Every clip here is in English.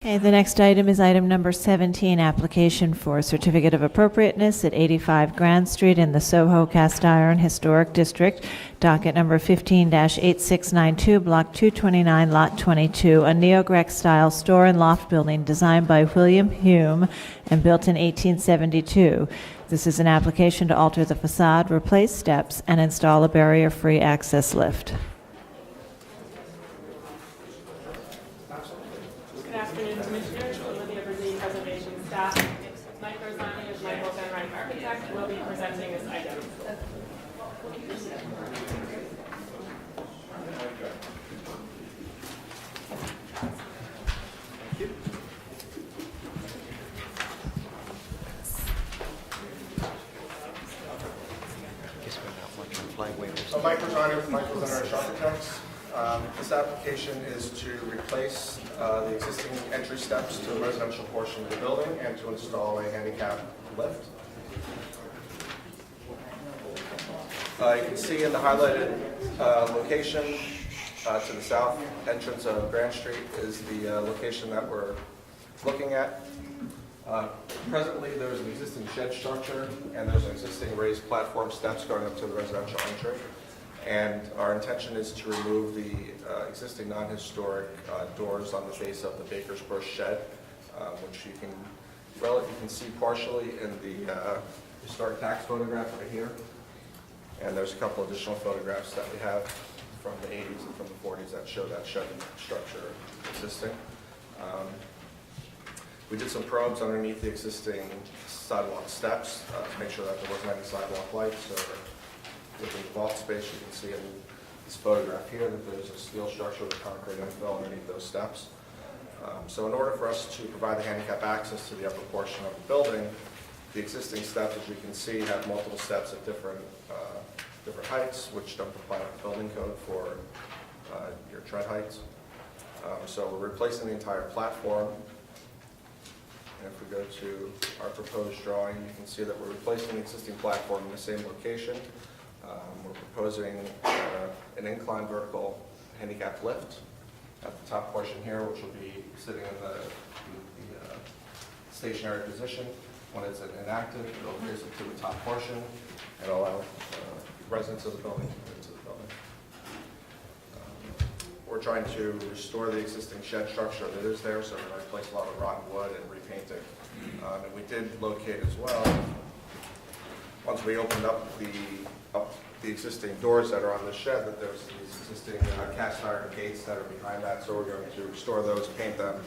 Okay, the next item is item number 17, application for certificate of appropriateness at 85 Grand Street in the Soho Cast Iron Historic District, docket number 15-8692, block 229, lot 22, a neo-Grec style store and loft building designed by William Hume and built in 1872. This is an application to alter the facade, replace steps, and install a barrier-free access lift. Good afternoon, Commissioners. Olivia Brzee, Preservation Staff. Mike Rosani of Michael Fenright Architect will be presenting this item. So Mike Rosani with Michael Fenright Architects. This application is to replace the existing entry steps to the residential portion of the building and to install a handicap lift. You can see in the highlighted location to the south entrance of Grand Street is the location that we're looking at. Presently, there's an existing shed structure and there's an existing raised platform steps going up to the residential entry. And our intention is to remove the existing non-historic doors on the face of the Baker's Bush shed, which you can see partially in the historic tax photograph right here. And there's a couple additional photographs that we have from the 80s and from the 40s that show that shed structure existing. We did some probes underneath the existing sidewalk steps to make sure that there wasn't any sidewalk lights or within the vault space. You can see in this photograph here that there's a steel structure with concrete infill underneath those steps. So in order for us to provide the handicap access to the upper portion of the building, the existing steps, as you can see, have multiple steps at different heights, which don't apply to the building code for your tread heights. So we're replacing the entire platform. And if we go to our proposed drawing, you can see that we're replacing the existing platform in the same location. We're proposing an incline vertical handicap lift at the top portion here, which will be sitting in the stationary position. When it's inactive, it'll raise it to the top portion and allow residents of the building to get into the building. We're trying to restore the existing shed structure that is there, so we're going to replace a lot of rotten wood and repaint it. And we did locate as well, once we opened up the existing doors that are on the shed, that there's these existing cast iron gates that are behind that, so we're going to restore those, paint them,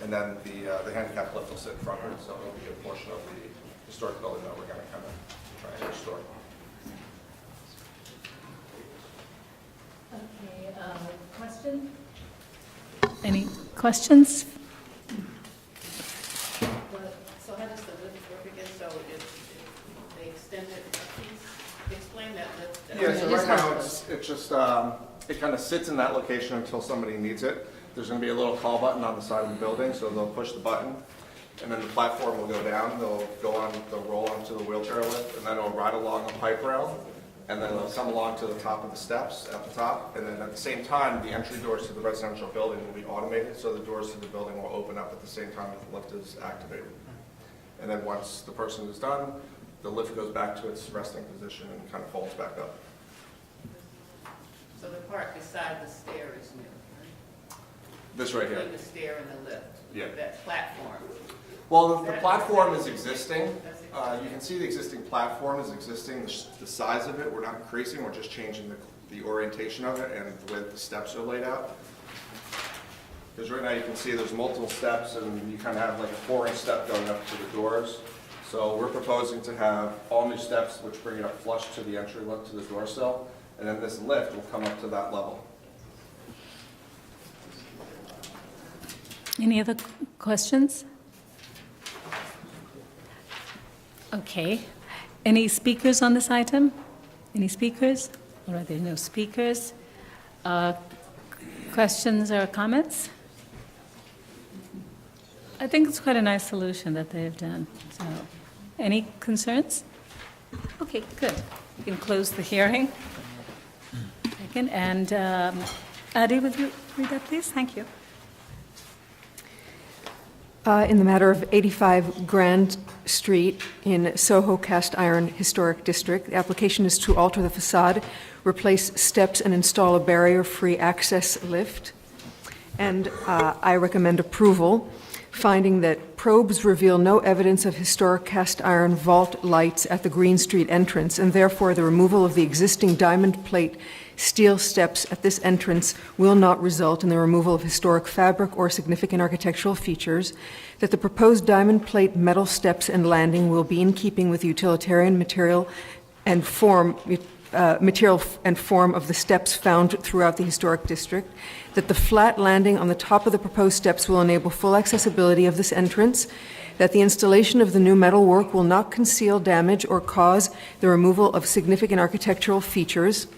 and then the handicap lift will sit in front of it, so it'll be a portion of the historic building that we're going to come in try and restore. Okay, question? Any questions? So how does the lift work again? So if they extend it a piece, explain that lift. Yeah, so right now it's just, it kind of sits in that location until somebody needs it. There's going to be a little call button on the side of the building, so they'll push the button, and then the platform will go down. They'll roll onto the wheelchair lift, and then it'll ride along a pipe rail, and then they'll come along to the top of the steps at the top, and then at the same time, the entry doors to the residential building will be automated, so the doors to the building will open up at the same time that the lift is activated. And then once the person is done, the lift goes back to its resting position and kind of folds back up. So the part beside the stair is new, right? This right here. Between the stair and the lift. Yeah. That platform. Well, the platform is existing. You can see the existing platform is existing. The size of it, we're not increasing, we're just changing the orientation of it and the way the steps are laid out. Because right now you can see there's multiple steps and you kind of have like a 4-inch step going up to the doors. So we're proposing to have all new steps which bring it up flush to the entry lift to the door sill, and then this lift will come up to that level. Any other questions? Okay. Any speakers on this item? Any speakers? Or are there no speakers? Questions or comments? I think it's quite a nice solution that they've done. So, any concerns? Okay, good. We can close the hearing. Second, and Adi, would you read that, please? Thank you. In the matter of 85 Grand Street in Soho Cast Iron Historic District, the application is to alter the facade, replace steps, and install a barrier-free access lift. And I recommend approval, finding that probes reveal no evidence of historic cast iron vault lights at the Green Street entrance, and therefore the removal of the existing diamond plate steel steps at this entrance will not result in the removal of historic fabric or significant architectural features, that the proposed diamond plate metal steps and landing will be in keeping with utilitarian material and form of the steps found throughout the historic district, that the flat landing on the top of the proposed steps will enable full accessibility of this entrance, that the installation of the new metal work will not conceal damage or cause the removal of significant architectural features,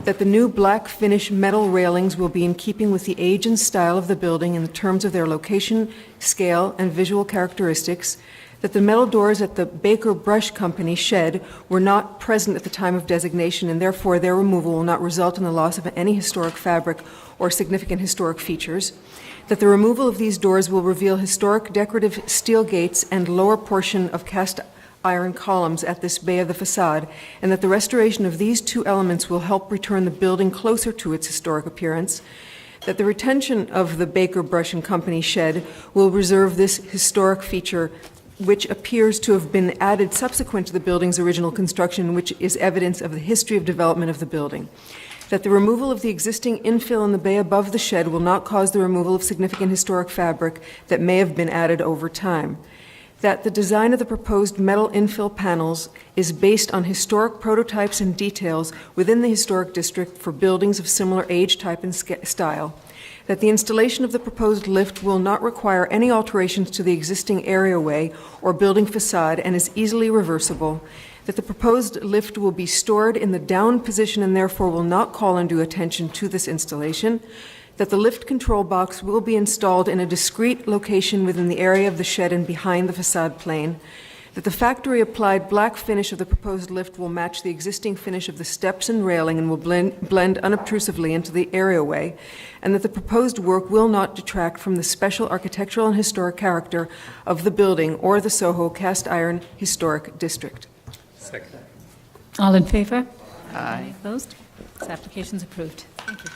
that the new black finish metal railings will be in keeping with the age and style of the building in the terms of their location, scale, and visual characteristics, that the metal doors at the Baker Brush Company shed were not present at the time of designation, and therefore their removal will not result in the loss of any historic fabric or significant historic features, that the removal of these doors will reveal historic decorative steel gates and lower portion of cast iron columns at this bay of the facade, and that the restoration of these two elements will help return the building closer to its historic appearance, that the retention of the Baker Brush and Company shed will reserve this historic feature, which appears to have been added subsequent to the building's original construction, which is evidence of the history of development of the building, that the removal of the existing infill in the bay above the shed will not cause the removal of significant historic fabric that may have been added over time, that the design of the proposed metal infill panels is based on historic prototypes and details within the historic district for buildings of similar age, type, and style, that the installation of the proposed lift will not require any alterations to the existing areaway or building facade and is easily reversible, that the proposed lift will be stored in the down position and therefore will not call undue attention to this installation, that the lift control box will be installed in a discrete location within the area of the shed and behind the facade plane, that the factory-applied black finish of the proposed lift will match the existing finish of the steps and railing and will blend unobtrusively into the areaway, and that the proposed work will not detract from the special architectural and historic character of the building or the Soho Cast Iron Historic District. Second. All in favor? Aye. Opposed? This application's approved. Thank you.